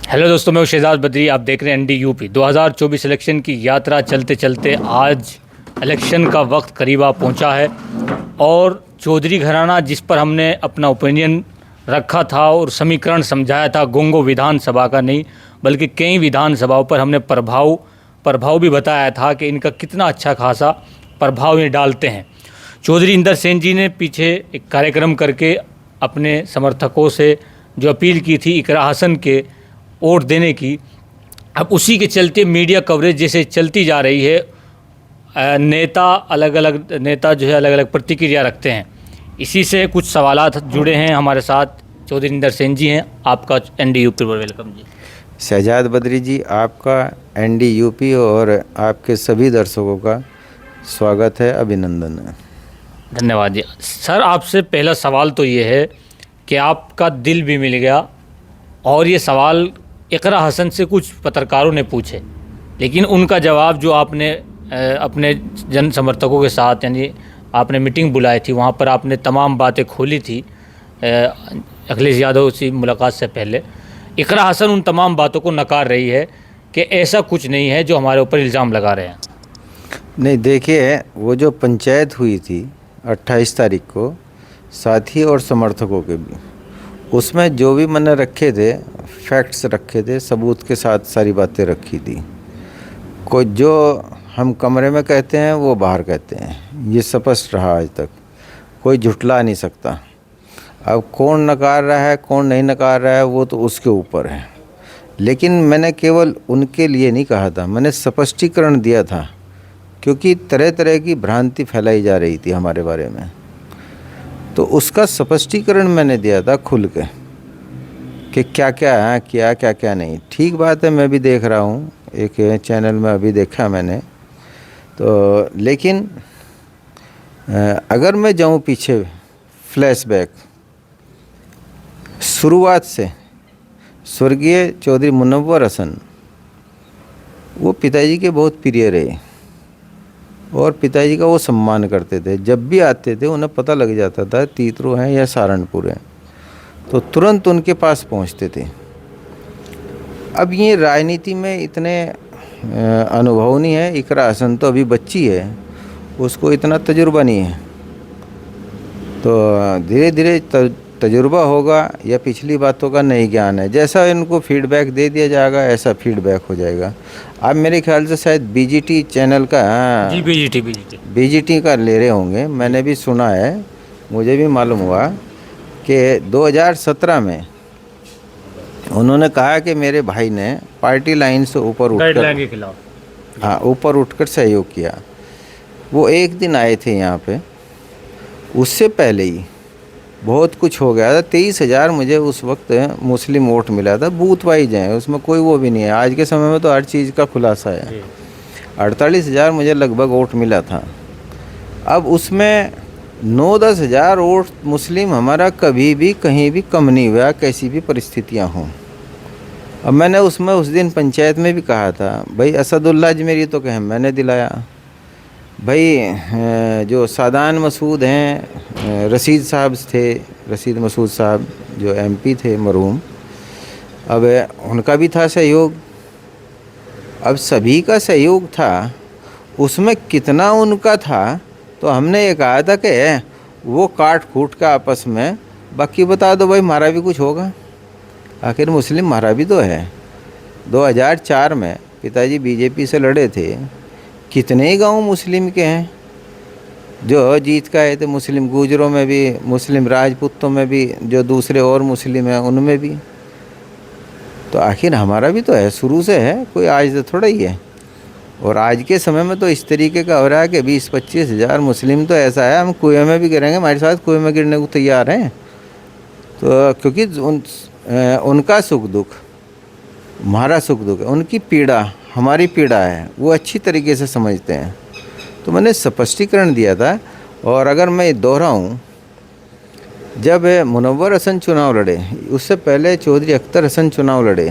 Hello दोस्तों, मैं हूं शहजाद बद्री। आप देख रहे हैं ND-UP 2024 इलेक्शन की यात्रा। चलते चलते आज इलेक्शन का वक्त करीबा पहुंचा है और चौधरी घराना, जिस पर हमने अपना ओपिनियन रखा था और समीकरण समझाया था, गोंगो विधानसभा का नहीं बल्कि कई विधानसभाओं पर हमने प्रभाव भी बताया था कि इनका कितना अच्छा खासा प्रभाव ये डालते हैं। चौधरी इंदर सेन जी ने पीछे एक कार्यक्रम करके अपने समर्थकों से जो अपील की थी इकरा हसन के वोट देने की, अब उसी के चलते मीडिया कवरेज जैसे चलती जा रही है, अलग अलग प्रतिक्रिया रखते हैं। इसी से कुछ सवालात जुड़े हैं हमारे साथ। चौधरी इंदर सेन जी हैं, आपका ND-UP पर वेलकम जी। शहजाद बद्री जी, आपका ND-UP और आपके सभी दर्शकों का स्वागत है, अभिनंदन है। धन्यवाद जी। सर, आपसे पहला सवाल तो ये है कि आपका दिल भी मिल गया, और ये सवाल इकरा हसन से कुछ पत्रकारों ने पूछे, लेकिन उनका जवाब जो आपने अपने जन समर्थकों के साथ, यानी आपने मीटिंग बुलाई थी, वहाँ पर आपने तमाम बातें खोली थी अखिलेश यादव से मुलाकात से पहले। इकरा हसन उन तमाम बातों को नकार रही है कि ऐसा कुछ नहीं है जो हमारे ऊपर इल्ज़ाम लगा रहे हैं। नहीं, देखिए, वो जो पंचायत हुई थी 28 तारीख को, साथी और समर्थकों के भी, उसमें जो भी मैंने रखे थे, फैक्ट्स रखे थे, सबूत के साथ सारी बातें रखी थी। कोई जो हम कमरे में कहते हैं वो बाहर कहते हैं, ये स्पष्ट रहा आज तक, कोई झुठला नहीं सकता। अब कौन नकार रहा है कौन नहीं नकार रहा है वो तो उसके ऊपर है, लेकिन मैंने केवल उनके लिए नहीं कहा था, मैंने स्पष्टीकरण दिया था, क्योंकि तरह तरह की भ्रांति फैलाई जा रही थी हमारे बारे में। तो उसका स्पष्टीकरण मैंने दिया था खुल के कि क्या क्या है, क्या क्या नहीं। ठीक बात है, मैं भी देख रहा हूँ, एक चैनल में अभी देखा मैंने तो। लेकिन अगर मैं जाऊँ पीछे, फ्लैशबैक शुरुआत से, स्वर्गीय चौधरी मुनव्वर हसन वो पिताजी के बहुत प्रिय रहे और पिताजी का वो सम्मान करते थे। जब भी आते थे उन्हें पता लग जाता था तीतरो हैं या सहारनपुर हैं, तो तुरंत उनके पास पहुंचते थे। अब ये राजनीति में इतने अनुभव नहीं है, इकरा हसन तो अभी बच्ची है, उसको इतना तजुर्बा नहीं है, तो धीरे धीरे तजुर्बा होगा या पिछली बातों का नहीं ज्ञान है, जैसा इनको फीडबैक दे दिया जाएगा ऐसा फीडबैक हो जाएगा। आप मेरे ख्याल से शायद BGT चैनल का, जी, BGT का ले रहे होंगे, मैंने भी सुना है, मुझे भी मालूम हुआ कि 2017 में उन्होंने कहा कि मेरे भाई ने पार्टी लाइन से ऊपर उठकर सहयोग किया। वो एक दिन आए थे यहाँ पे, उससे पहले ही बहुत कुछ हो गया था। 23,000 मुझे उस वक्त मुस्लिम वोट मिला था, बूथ वाइज हैं, उसमें कोई वो भी नहीं है। आज के समय में तो हर चीज़ का खुलासा है। 48,000 मुझे लगभग वोट मिला था। अब उसमें 9-10 हज़ार वोट मुस्लिम हमारा कभी भी कहीं भी कम नहीं हुआ, कैसी भी परिस्थितियां हों। अब मैंने उसमें उस दिन पंचायत में भी कहा था, भाई असदुल्ला अजमेरी तो कहें मैंने दिलाया, भाई जो सादान मसूद हैं, रशीद साहब थे, रशीद मसूद साहब जो MP थे मरहूम, अब उनका भी था सहयोग। अब सभी का सहयोग था, उसमें कितना उनका था तो हमने ये कहा था कि वो काट कूट का आपस में, बाकी बता दो भाई हमारा भी कुछ होगा, आखिर मुस्लिम हमारा भी तो है। 2004 में पिताजी BJP से लड़े थे, कितने ही गांव मुस्लिम के हैं जो जीत के आए थे, मुस्लिम गुजरों में भी, मुस्लिम राजपूतों में भी, जो दूसरे और मुस्लिम हैं उनमें भी। तो आखिर हमारा भी तो है, शुरू से है, कोई आज तो थोड़ा ही है। और आज के समय में तो इस तरीके का हो रहा है कि 20-25 हज़ार मुस्लिम, तो ऐसा है हम कुएं में भी गिरेंगे, हमारे साथ कुएं में गिरने को तैयार हैं। तो क्योंकि उनका सुख दुख हमारा सुख दुख है, उनकी पीड़ा हमारी पीड़ा है, वो अच्छी तरीके से समझते हैं। तो मैंने स्पष्टीकरण दिया था। और अगर मैं दोहराऊँ, जब मुनव्वर हसन चुनाव लड़े, उससे पहले चौधरी अख्तर हसन चुनाव लड़े,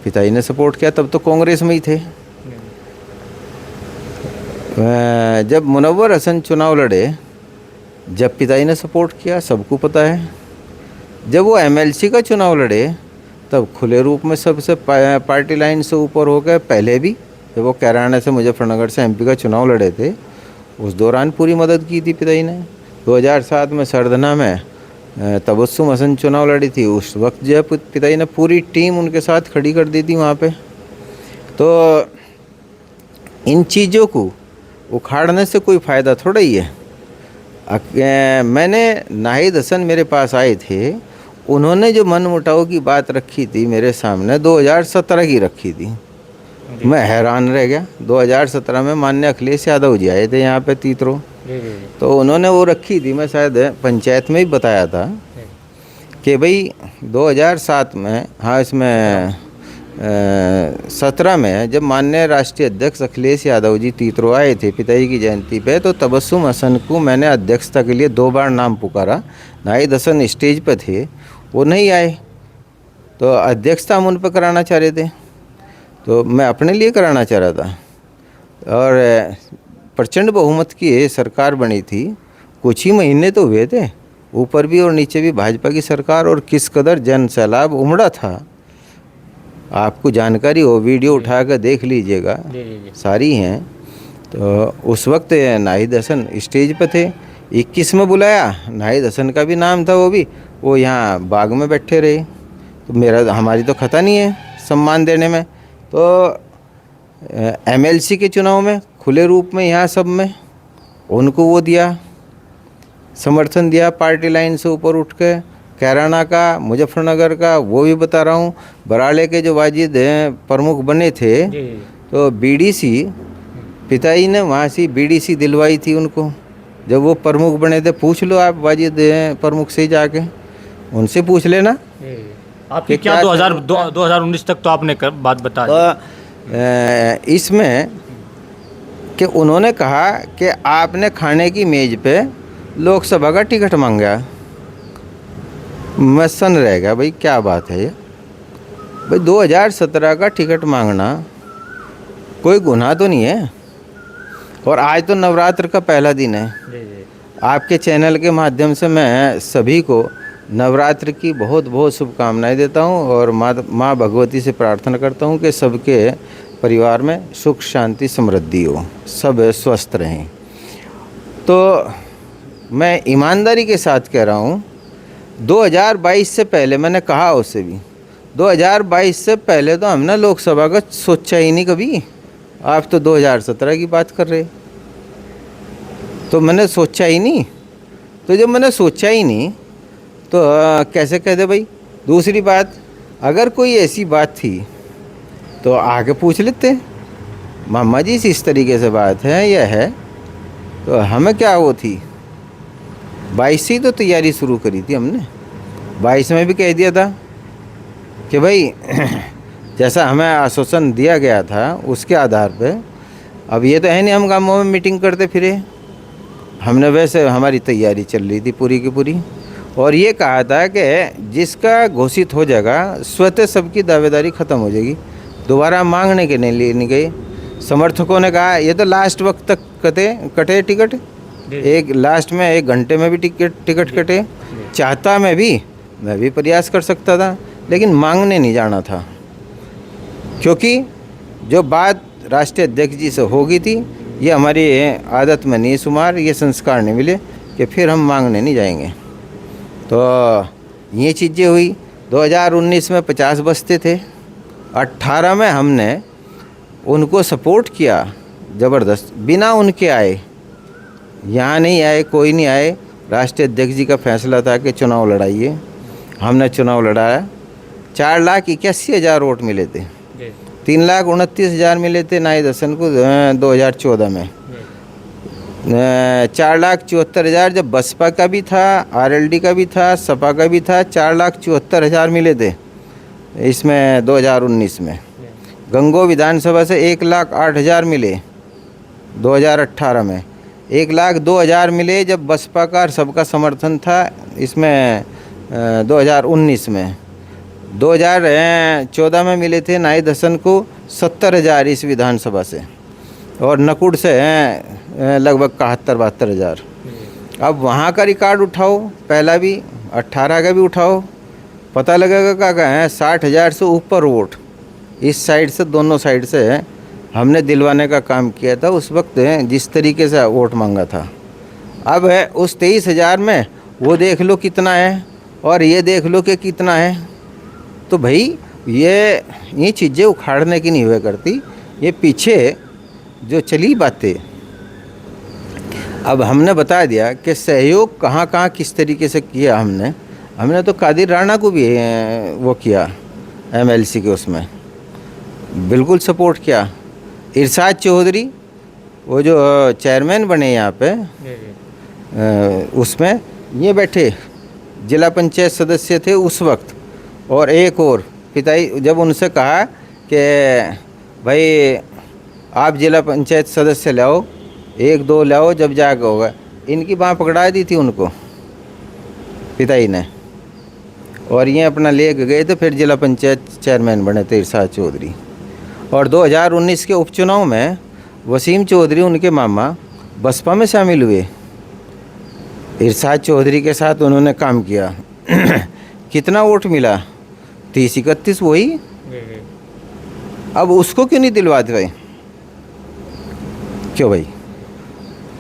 पिताजी ने सपोर्ट किया, तब तो कांग्रेस में ही थे। जब मुनव्वर हसन चुनाव लड़े, जब पिताजी ने सपोर्ट किया, सबको पता है। जब वो एमएलसी का चुनाव लड़े तब खुले रूप में सबसे पार्टी लाइन से ऊपर हो गए। पहले भी जब वो कैराना से मुजफ्फरनगर से एमपी का चुनाव लड़े थे उस दौरान पूरी मदद की थी पिताजी ने। 2007 में सरधना में तबस्सुम हसन चुनाव लड़ी थी, उस वक्त जो है पिताजी ने पूरी टीम उनके साथ खड़ी कर दी थी वहाँ पे। तो इन चीज़ों को उखाड़ने से कोई फ़ायदा थोड़ा ही है। मैंने नाहिद हसन मेरे पास आए थे, उन्होंने जो मन मुटाव की बात रखी थी मेरे सामने 2017 की रखी थी। मैं हैरान रह गया। 2017 में माननीय अखिलेश यादव जी आए थे यहाँ पे तीतरो, तो उन्होंने वो रखी थी। मैं शायद पंचायत में ही बताया था कि भाई 2007 में, हाँ इसमें 17 में जब माननीय राष्ट्रीय अध्यक्ष अखिलेश यादव जी तीतरो आए थे पिताजी की जयंती पे, तो तबस्सुम हसन को मैंने अध्यक्षता के लिए 2 बार नाम पुकारा। नाहिद हसन स्टेज पे थे, वो नहीं आए, तो अध्यक्षता हम उन पर कराना चाह रहे थे, तो मैं अपने लिए कराना चाह रहा था। और प्रचंड बहुमत की सरकार बनी थी, कुछ ही महीने तो हुए थे, ऊपर भी और नीचे भी भाजपा की सरकार, और किस कदर जन सैलाब उमड़ा था आपको जानकारी हो, वीडियो उठा कर देख लीजिएगा, सारी हैं। तो उस वक्त नाहिद हसन स्टेज पे थे। 21 में बुलाया, नाहिद हसन का भी नाम था, वो यहाँ बाग में बैठे रहे, तो हमारी तो खता नहीं है सम्मान देने में। तो एमएलसी के चुनाव में खुले रूप में यहाँ सब में उनको वो दिया, समर्थन दिया पार्टी लाइन से ऊपर उठ के। कैराना का, मुजफ्फरनगर का, वो भी बता रहा हूँ। बराले के जो वाजिद प्रमुख बने थे, तो बीडीसी पिताजी ने वहाँ से बीडीसी दिलवाई थी उनको, जब वो प्रमुख बने थे। पूछ लो आप वाजिद प्रमुख से जाके, उनसे पूछ लेना। आपकी क्या 2019 तक तो आपने बात बता दी। इसमें कि उन्होंने कहा कि आपने खाने की मेज़ पे लोकसभा का टिकट मांगा। मैं सन रह गया, भाई क्या बात है ये। भाई 2017 का टिकट मांगना कोई गुनाह तो नहीं है। और आज तो नवरात्र का पहला दिन है। आपके चैनल के माध्यम से मैं सभी को नवरात्र की बहुत बहुत शुभकामनाएं देता हूं, और माँ भगवती से प्रार्थना करता हूं कि सबके परिवार में सुख शांति समृद्धि हो, सब स्वस्थ रहें। तो मैं ईमानदारी के साथ कह रहा हूं, 2022 से पहले मैंने कहा उससे भी, 2022 से पहले तो हमने लोकसभा का सोचा ही नहीं कभी। आप तो 2017 की बात कर रहे, तो मैंने सोचा ही नहीं। तो जब मैंने सोचा ही नहीं तो कैसे कह दे भाई। दूसरी बात, अगर कोई ऐसी बात थी तो आके पूछ लेते, मामा जी इस तरीके से बात है, यह है, तो हमें क्या वो थी। 22 से ही तो तैयारी शुरू करी थी हमने। 22 में भी कह दिया था कि भाई जैसा हमें आश्वासन दिया गया था उसके आधार पे, अब ये तो है नहीं हम गाँवों में मीटिंग करते फिरे, हमने वैसे हमारी तैयारी चल रही थी पूरी की पूरी। और ये कहा था कि जिसका घोषित हो जाएगा स्वतः सबकी दावेदारी ख़त्म हो जाएगी, दोबारा मांगने के लिए नहीं गए। समर्थकों ने कहा ये तो लास्ट वक्त तक कटे टिकट, एक लास्ट में 1 घंटे में भी टिकट कटे। चाहता मैं भी प्रयास कर सकता था, लेकिन मांगने नहीं जाना था, क्योंकि जो बात राष्ट्रीय अध्यक्ष जी से हो गई थी, ये हमारी आदत में नहीं शुमार, ये संस्कार नहीं मिले कि फिर हम मांगने नहीं जाएंगे। तो ये चीज़ें हुई। 2019 में 50 बस्ते थे, 18 में हमने उनको सपोर्ट किया ज़बरदस्त, बिना उनके आए, यहाँ नहीं आए, कोई नहीं आए। राष्ट्रीय अध्यक्ष जी का फैसला था कि चुनाव लड़ाइए, हमने चुनाव लड़ाया। 4,81,000 वोट मिले थे, 3,29,000 मिले थे नाहिद हसन को 2014 में। 4,74,000 जब बसपा का भी था, आरएलडी का भी था, सपा का भी था, 4,74,000 मिले थे इसमें 2019 में। गंगो विधानसभा से 1,08,000 मिले 2018 में, 1,02,000 मिले जब बसपा का सबका समर्थन था इसमें 2019 में। 2014 में मिले थे नाहिद हसन को 70,000 इस विधानसभा से, और नकुड़ से लगभग 71-72,000। अब वहाँ का रिकॉर्ड उठाओ, पहला भी 18 का भी उठाओ, पता लगेगा क्या कहें 60,000 से ऊपर वोट इस साइड से, दोनों साइड से हमने दिलवाने का काम किया था उस वक्त, जिस तरीके से वोट मांगा था। अब है उस 23,000 में वो देख लो कितना है और ये देख लो कि कितना है। तो भाई ये चीज़ें उखाड़ने की नहीं हुआ करती, ये पीछे जो चली बातें। अब हमने बता दिया कि सहयोग कहाँ कहाँ किस तरीके से किया हमने तो कादिर राणा को भी वो किया, MLC के उसमें बिल्कुल सपोर्ट किया। इरशाद चौधरी वो जो चेयरमैन बने यहाँ पे, उसमें ये बैठे जिला पंचायत सदस्य थे उस वक्त। और एक और पिताई जब उनसे कहा कि भाई आप जिला पंचायत सदस्य लाओ, 1-2 लाओ, जब जाके होगा, इनकी बाँह पकड़ा दी थी उनको पिताई ने, और ये अपना ले गए थे। फिर जिला पंचायत चेयरमैन बने थे इरशाद चौधरी। और 2019 के उपचुनाव में वसीम चौधरी उनके मामा बसपा में शामिल हुए, इरशाद चौधरी के साथ उन्होंने काम किया। कितना वोट मिला? 30-31 वही। अब उसको क्यों नहीं दिलवाते भाई? क्यों भाई?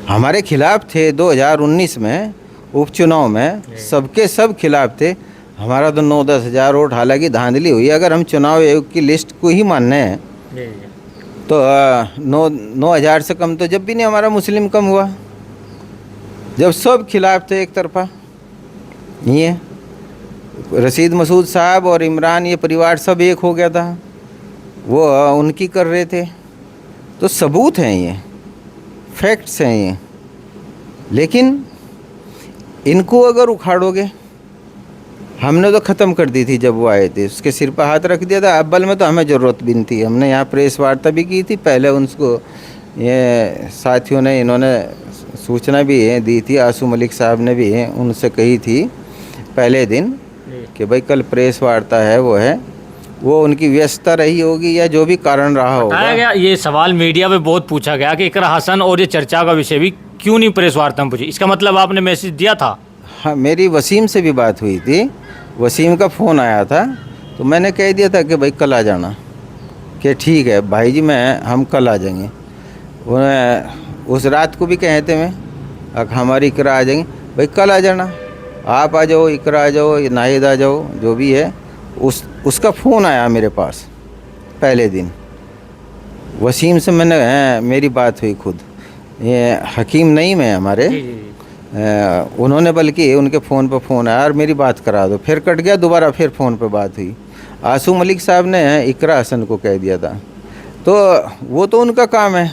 हमारे खिलाफ थे 2019 में उपचुनाव में, सबके सब खिलाफ थे। हमारा तो 9-10 हज़ार वोट हालांकि धांधली हुई। अगर हम चुनाव आयोग की लिस्ट को ही मानने हैं तो 9,000 से कम तो जब भी नहीं हमारा मुस्लिम कम हुआ, जब सब खिलाफ थे एक तरफा। ये रशीद मसूद साहब और इमरान, ये परिवार सब एक हो गया था, वो उनकी कर रहे थे। तो सबूत हैं, ये फैक्ट्स हैं ये। लेकिन इनको अगर उखाड़ोगे, हमने तो ख़त्म कर दी थी जब वो आए थे, उसके सिर पर हाथ रख दिया था। अव्वल में तो हमें ज़रूरत भी नहीं थी, हमने यहाँ प्रेस वार्ता भी की थी पहले, उनको ये साथियों ने इन्होंने सूचना भी दी थी, आसू मलिक साहब ने भी उनसे कही थी पहले दिन कि भाई कल प्रेस वार्ता है, वो उनकी व्यस्तता रही होगी या जो भी कारण रहा होगा। बताया गया, ये सवाल मीडिया में बहुत पूछा गया कि इकरा हसन और ये चर्चा का विषय भी क्यों नहीं प्रेस वार्ता में पूछी। इसका मतलब आपने मैसेज दिया था? हाँ, मेरी वसीम से भी बात हुई थी, वसीम का फ़ोन आया था, तो मैंने कह दिया था कि भाई कल आ जाना, कि ठीक है भाई जी हम कल आ जाएंगे। उन्हें उस रात को भी कहे थे मैं, हमारी इकरा आ जाएंगे, भाई कल आ जाना, आप आ जाओ, इकरा आ जाओ, नाहिद आ जाओ, जो भी है। उसका फ़ोन आया मेरे पास पहले दिन, वसीम से मेरी बात हुई खुद, ये हकीम नहीं में हमारे, उन्होंने बल्कि उनके फ़ोन पर फ़ोन आया और मेरी बात करा दो, फिर कट गया, दोबारा फिर फ़ोन पर बात हुई। आसू मलिक साहब ने इकरा हसन को कह दिया था, तो वो तो उनका काम है।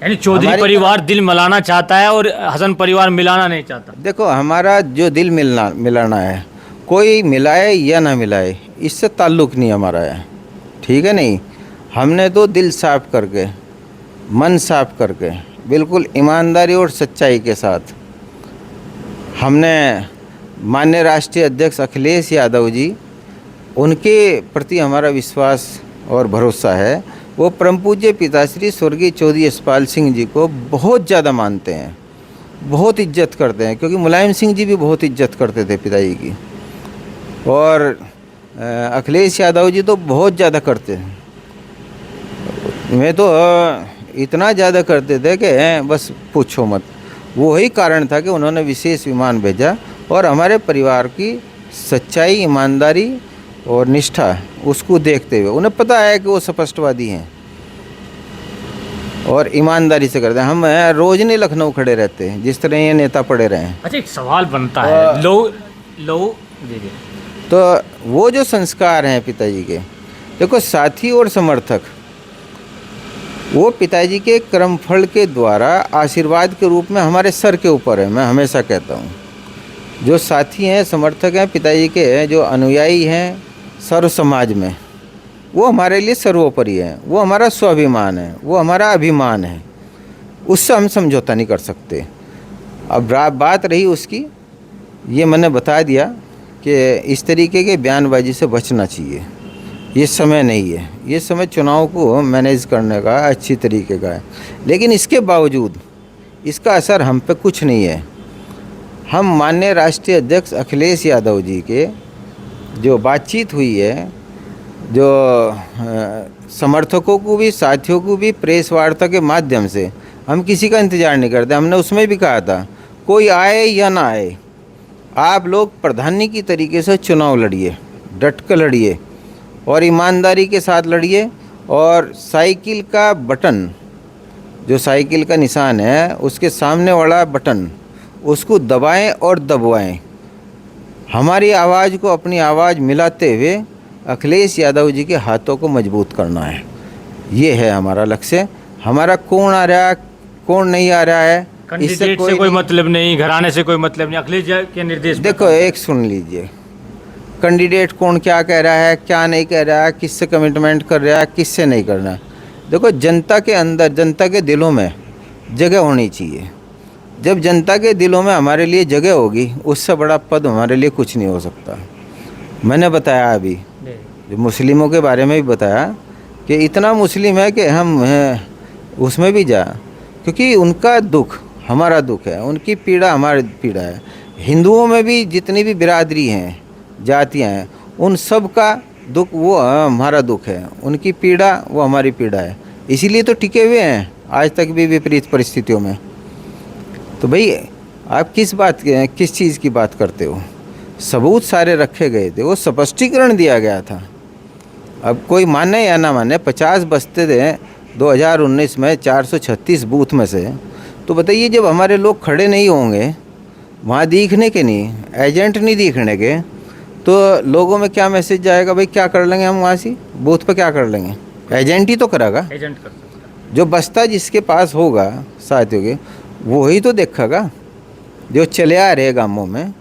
यानी चौधरी परिवार दिल मिलाना चाहता है और हसन परिवार मिलाना नहीं चाहता। देखो, हमारा जो दिल मिलाना है, कोई मिलाए या ना मिलाए, इससे ताल्लुक़ नहीं हमारा है, ठीक है नहीं। हमने तो दिल साफ करके, मन साफ करके, बिल्कुल ईमानदारी और सच्चाई के साथ हमने माननीय राष्ट्रीय अध्यक्ष अखिलेश यादव जी, उनके प्रति हमारा विश्वास और भरोसा है। वो परम पूज्य पिताश्री स्वर्गीय चौधरी यशपाल सिंह जी को बहुत ज़्यादा मानते हैं, बहुत इज्जत करते हैं, क्योंकि मुलायम सिंह जी भी बहुत इज्जत करते थे पिताजी की, और अखिलेश यादव जी तो बहुत ज़्यादा करते हैं। मैं तो इतना ज़्यादा करते थे कि बस पूछो मत। वही कारण था कि उन्होंने विशेष विमान भेजा और हमारे परिवार की सच्चाई, ईमानदारी और निष्ठा, उसको देखते हुए उन्हें पता है कि वो स्पष्टवादी हैं और ईमानदारी से करते हैं। हम रोज़ नहीं लखनऊ खड़े रहते हैं जिस तरह ये नेता पड़े रहे हैं। अच्छा, एक सवाल बनता है, लोग तो वो जो संस्कार हैं पिताजी के, देखो साथी और समर्थक, वो पिताजी के कर्मफल के द्वारा आशीर्वाद के रूप में हमारे सर के ऊपर है। मैं हमेशा कहता हूँ, जो साथी हैं, समर्थक हैं पिताजी के, जो अनुयायी हैं सर्व समाज में, वो हमारे लिए सर्वोपरि है, वो हमारा स्वाभिमान है, वो हमारा अभिमान है, उससे हम समझौता नहीं कर सकते। अब बात रही उसकी, ये मैंने बता दिया कि इस तरीके के बयानबाजी से बचना चाहिए। ये समय नहीं है, ये समय चुनाव को मैनेज करने का अच्छी तरीके का है। लेकिन इसके बावजूद इसका असर हम पे कुछ नहीं है। हम माननीय राष्ट्रीय अध्यक्ष अखिलेश यादव जी के जो बातचीत हुई है, जो समर्थकों को भी, साथियों को भी प्रेस वार्ता के माध्यम से, हम किसी का इंतज़ार नहीं करते। हमने उसमें भी कहा था कोई आए या ना आए, आप लोग प्रधानी की तरीके से चुनाव लड़िए, डट कर लड़िए और ईमानदारी के साथ लड़िए। और साइकिल का बटन, जो साइकिल का निशान है उसके सामने वाला बटन, उसको दबाएं और दबवाएं। हमारी आवाज़ को अपनी आवाज़ मिलाते हुए अखिलेश यादव जी के हाथों को मजबूत करना है। ये है हमारा लक्ष्य। हमारा कौन आ रहा है, कौन नहीं आ रहा है, कैंडिडेट से कोई मतलब नहीं, घराने से कोई मतलब नहीं, अखिलेश जी के निर्देश पे देखो, एक सुन लीजिए, कैंडिडेट कौन क्या कह रहा है, क्या नहीं कह रहा है, किससे कमिटमेंट कर रहा है, किससे नहीं करना। देखो, जनता के अंदर, जनता के दिलों में जगह होनी चाहिए। जब जनता के दिलों में हमारे लिए जगह होगी, उससे बड़ा पद हमारे लिए कुछ नहीं हो सकता। मैंने बताया अभी, जो मुस्लिमों के बारे में भी बताया कि इतना मुस्लिम है कि हम उसमें भी जा, क्योंकि उनका दुख हमारा दुख है, उनकी पीड़ा हमारी पीड़ा है। हिंदुओं में भी जितनी भी बिरादरी हैं, जातियां हैं, उन सब का दुख वो हमारा दुख है, उनकी पीड़ा वो हमारी पीड़ा है। इसीलिए तो टिके हुए हैं आज तक भी विपरीत परिस्थितियों में। तो भाई, आप किस चीज़ की बात करते हो? सबूत सारे रखे गए थे, वो स्पष्टीकरण दिया गया था। अब कोई माने या ना माने, 50 बचते थे 2019 में 436 बूथ में से। तो बताइए, जब हमारे लोग खड़े नहीं होंगे वहाँ दिखने के, नहीं एजेंट नहीं दिखने के, तो लोगों में क्या मैसेज जाएगा? भाई क्या कर लेंगे हम वहाँ से, बूथ पे क्या कर लेंगे? एजेंट ही तो करेगा, एजेंट कर सकता है। जो बस्ता जिसके पास होगा साथियों के, वही तो देखेगा। जो चले आ रहे गांवों में,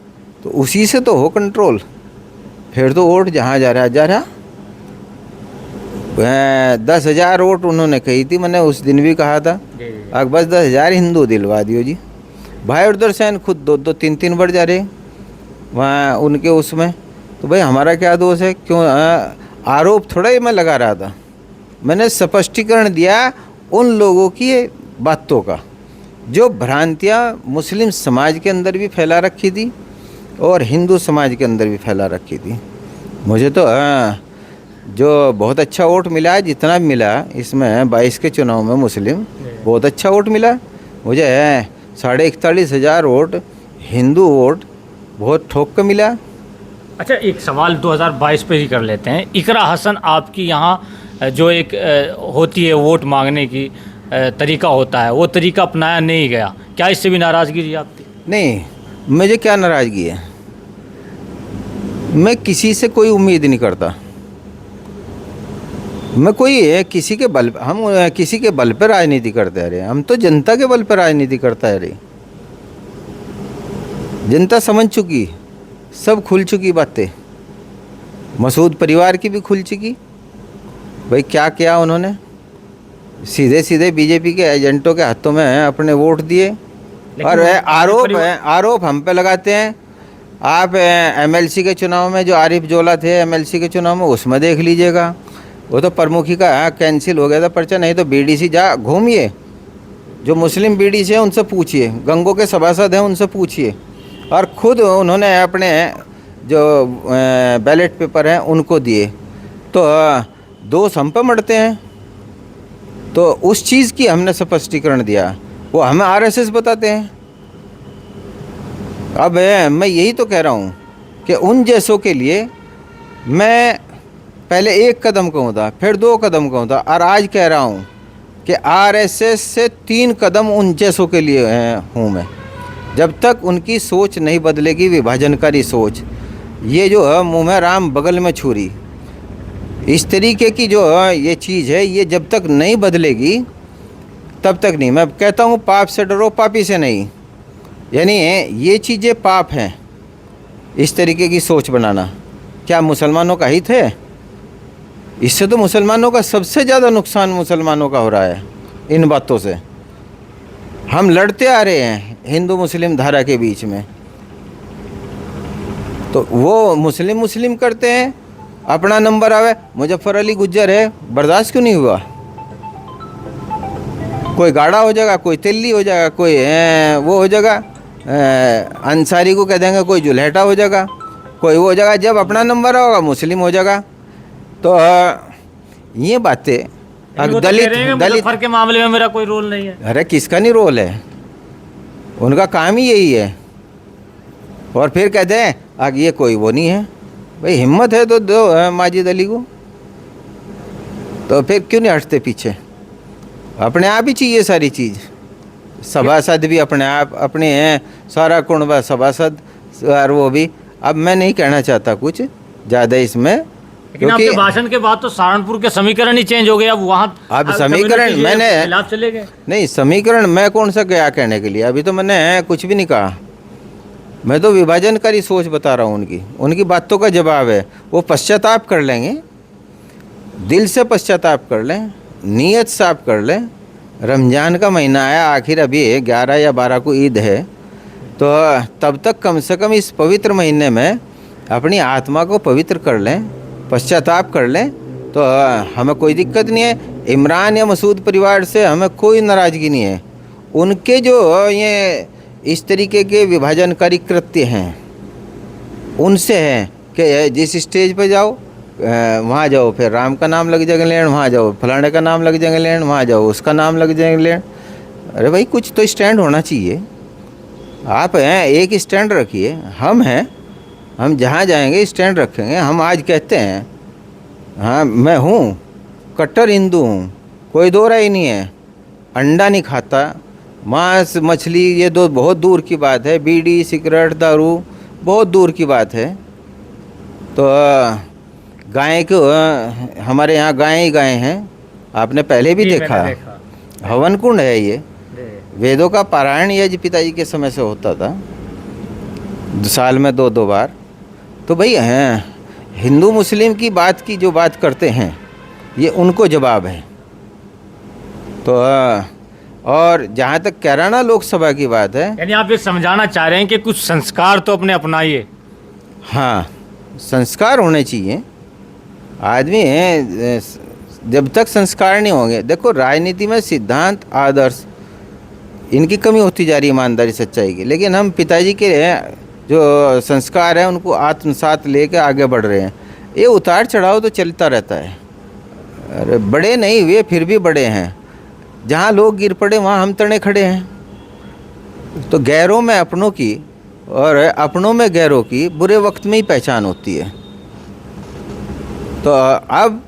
तो उसी से तो हो कंट्रोल। फिर तो वोट जहाँ जा रहा 10,000 वोट उन्होंने कही थी, मैंने उस दिन भी कहा था। अब बस 10,000 हिंदू दिलवा दियो जी। भाई उधर से खुद 2-2, 3-3 बढ़ जा रहे वहाँ उनके उसमें। तो भाई हमारा क्या दोष है? क्यों आरोप थोड़ा ही मैं लगा रहा था, मैंने स्पष्टीकरण दिया उन लोगों की बातों का, जो भ्रांतियाँ मुस्लिम समाज के अंदर भी फैला रखी थी और हिंदू समाज के अंदर भी फैला रखी थी। मुझे तो जो बहुत अच्छा वोट मिला है, जितना भी मिला इसमें 22 के चुनाव में मुस्लिम, बहुत अच्छा वोट मिला मुझे। 41,500 वोट हिंदू वोट बहुत ठोक के मिला। अच्छा, एक सवाल 2022 पे ही कर लेते हैं। इकरा हसन, आपकी यहाँ जो एक होती है वोट मांगने की तरीका होता है, वो तरीका अपनाया नहीं गया, क्या इससे भी नाराज़गी रही आपकी? नहीं, मुझे क्या नाराज़गी है? मैं किसी से कोई उम्मीद नहीं करता। मैं कोई किसी के बल, हम किसी के बल पर राजनीति करते रहे, हम तो जनता के बल पर राजनीति करता रहे। जनता समझ चुकी, सब खुल चुकी बातें। मसूद परिवार की भी खुल चुकी। भाई क्या किया उन्होंने? सीधे सीधे बीजेपी के एजेंटों के हाथों में अपने वोट दिए। और आरोप हम पे लगाते हैं। आप एमएलसी के चुनाव में, जो आरिफ जोला थे एमएलसी के चुनाव में, उसमें देख लीजिएगा, वो तो प्रमुखी का कैंसिल हो गया था पर्चा। नहीं तो बीडीसी जा घूमिए, जो मुस्लिम बीडीसी है उनसे पूछिए, गंगों के सभासद हैं उनसे पूछिए, और ख़ुद उन्होंने अपने जो बैलेट पेपर हैं उनको दिए। तो दोष हम पे मढ़ते हैं। तो उस चीज़ की हमने स्पष्टीकरण दिया, वो हमें आरएसएस बताते हैं। अब मैं यही तो कह रहा हूँ कि उन जैसों के लिए मैं पहले 1 कदम कहूँ था, फिर 2 कदम कहूँ था, और आज कह रहा हूँ कि आरएसएस से 3 कदम उन जैसों के लिए हूँ मैं। जब तक उनकी सोच नहीं बदलेगी, विभाजनकारी सोच, ये जो है मुँह में राम बगल में छुरी, इस तरीके की जो ये चीज़ है, ये जब तक नहीं बदलेगी तब तक नहीं। मैं कहता हूँ पाप से डरो, पापी से नहीं। यानी ये चीज़ें पाप हैं, इस तरीके की सोच बनाना। क्या मुसलमानों का हित है? इससे तो मुसलमानों का सबसे ज़्यादा नुकसान मुसलमानों का हो रहा है। इन बातों से हम लड़ते आ रहे हैं हिंदू मुस्लिम धारा के बीच में। तो वो मुस्लिम करते हैं, अपना नंबर आवे, मुजफ्फर अली गुज्जर है, बर्दाश्त क्यों नहीं हुआ? कोई गाढ़ा हो जाएगा, कोई तेली हो जाएगा, कोई वो हो जाएगा, अंसारी को कह देंगे कोई जुलहटा हो जाएगा, कोई वो हो जाएगा। जब अपना नंबर होगा मुस्लिम हो जाएगा। तो ये बातें अब वो तो कह दलित रहे हैं कि दलित मुजफ्फर के मामले में मेरा कोई रोल नहीं है। अरे किसका नहीं रोल है, उनका काम ही यही है। और फिर कहते हैं आगे ये कोई वो नहीं है। भाई हिम्मत है तो दो माजिद अली को, तो फिर क्यों नहीं हटते पीछे? अपने आप ही चाहिए सारी चीज़। सभासद भी अपने आप अपने हैं, सारा कुंबा सभासद, और वो भी। अब मैं नहीं कहना चाहता कुछ ज़्यादा इसमें, लेकिन आपके भाषण के बाद तो सहारनपुर के समीकरण ही चेंज हो गए। अब वहाँ अब समीकरण मैंने खिलाफ चले गए। नहीं, समीकरण मैं कौन सा गया कहने के लिए? अभी तो मैंने कुछ भी नहीं कहा। मैं तो विभाजनकारी सोच बता रहा हूँ उनकी बातों का जवाब है। वो पश्चाताप कर लेंगे, दिल से पश्चाताप कर लें, नीयत साफ कर लें। रमज़ान का महीना आया, आखिर अभी 11 या 12 को ईद है, तो तब तक कम से कम इस पवित्र महीने में अपनी आत्मा को पवित्र कर लें, पश्चाताप कर लें, तो हमें कोई दिक्कत नहीं है। इमरान या मसूद परिवार से हमें कोई नाराज़गी नहीं है। उनके जो ये इस तरीके के विभाजनकारी कृत्य हैं उनसे हैं कि जिस स्टेज पर जाओ वहाँ जाओ, फिर राम का नाम लग जाएगा लेन, वहाँ जाओ फलाने का नाम लग जाएगा लेन, वहाँ जाओ उसका नाम लग जाएगा लेन। अरे भाई कुछ तो स्टैंड होना चाहिए। आप हैं, एक स्टैंड रखिए। हम हैं, हम जहाँ जाएंगे स्टैंड रखेंगे। हम आज कहते हैं हाँ मैं हूँ कट्टर हिंदू हूँ, कोई दो राय नहीं है। अंडा नहीं खाता, मांस मछली ये दो बहुत दूर की बात है। बीड़ी सिगरेट दारू बहुत दूर की बात है। तो गाय को हमारे यहाँ गायें ही गायें हैं। आपने पहले भी देखा, हवन कुंड है ये। वेदों का पारायण यज्ञ पिताजी के समय से होता था, साल में 2-2 बार। तो भाई हैं हिंदू मुस्लिम की बात की जो बात करते हैं ये उनको जवाब है। तो और जहाँ तक कैराना लोकसभा की बात है, यानी आप ये समझाना चाह रहे हैं कि कुछ संस्कार तो अपने अपनाइए। हाँ संस्कार होने चाहिए। आदमी है, जब तक संस्कार नहीं होंगे, देखो राजनीति में सिद्धांत आदर्श इनकी कमी होती जा रही है, ईमानदारी सच्चाई की। लेकिन हम पिताजी के जो संस्कार हैं उनको आत्मसात लेके आगे बढ़ रहे हैं। ये उतार चढ़ाव तो चलता रहता है। अरे बड़े नहीं हुए फिर भी बड़े हैं। जहाँ लोग गिर पड़े वहाँ हम तने खड़े हैं। तो गैरों में अपनों की और अपनों में गैरों की बुरे वक्त में ही पहचान होती है। तो अब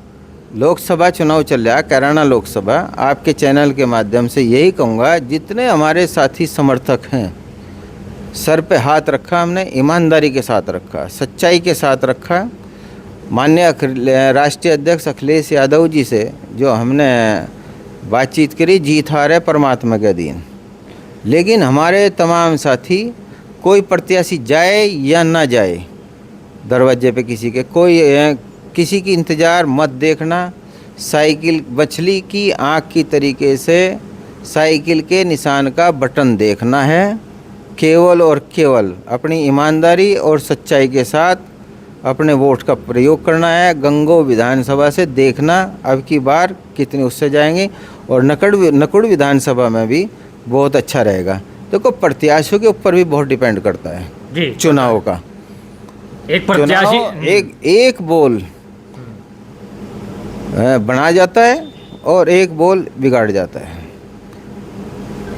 लोकसभा चुनाव चल रहा है, कैराना लोकसभा। आपके चैनल के माध्यम से यही कहूँगा, जितने हमारे साथी समर्थक हैं, सर पे हाथ रखा हमने, ईमानदारी के साथ रखा, सच्चाई के साथ रखा। माननीय राष्ट्रीय अध्यक्ष अखिलेश यादव जी से जो हमने बातचीत करी, जीत हार है परमात्मा के अधीन। लेकिन हमारे तमाम साथी, कोई प्रत्याशी जाए या ना जाए, दरवाजे पे किसी के कोई किसी की इंतज़ार मत देखना। साइकिल मछली की आँख की तरीके से साइकिल के निशान का बटन देखना है। केवल और केवल अपनी ईमानदारी और सच्चाई के साथ अपने वोट का प्रयोग करना है। गंगो विधानसभा से देखना अब की बार कितने उससे जाएंगे, और नकुड़ विधानसभा में भी बहुत अच्छा रहेगा। देखो प्रत्याशियों के ऊपर भी बहुत डिपेंड करता है जी चुनाव का। एक प्रत्याशी एक बोल बना जाता है और एक बोल बिगाड़ जाता है।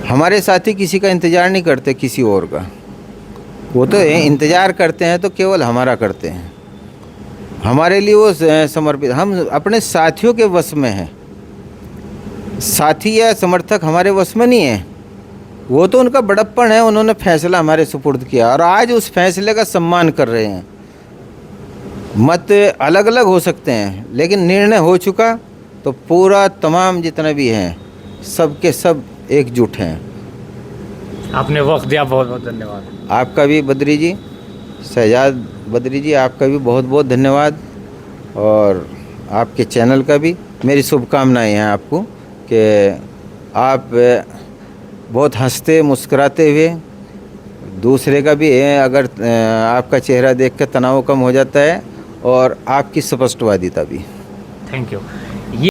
हमारे साथी किसी का इंतज़ार नहीं करते किसी और का, वो तो इंतज़ार करते हैं तो केवल हमारा करते हैं। हमारे लिए वो समर्पित, हम अपने साथियों के वश में हैं। साथी या समर्थक हमारे वश में नहीं है, वो तो उनका बड़प्पन है। उन्होंने फैसला हमारे सुपुर्द किया और आज उस फैसले का सम्मान कर रहे हैं। मत अलग अलग हो सकते हैं लेकिन निर्णय हो चुका, तो पूरा तमाम जितने भी हैं सब के सब एकजुट हैं। आपने वक्त दिया, बहुत बहुत धन्यवाद। आपका भी बद्री जी, शहजाद बद्री जी, आपका भी बहुत बहुत धन्यवाद। और आपके चैनल का भी मेरी शुभकामनाएं हैं आपको कि आप बहुत हंसते मुस्कुराते हुए, दूसरे का भी है अगर आपका चेहरा देख कर तनाव कम हो जाता है, और आपकी स्पष्टवादिता भी। Thank you.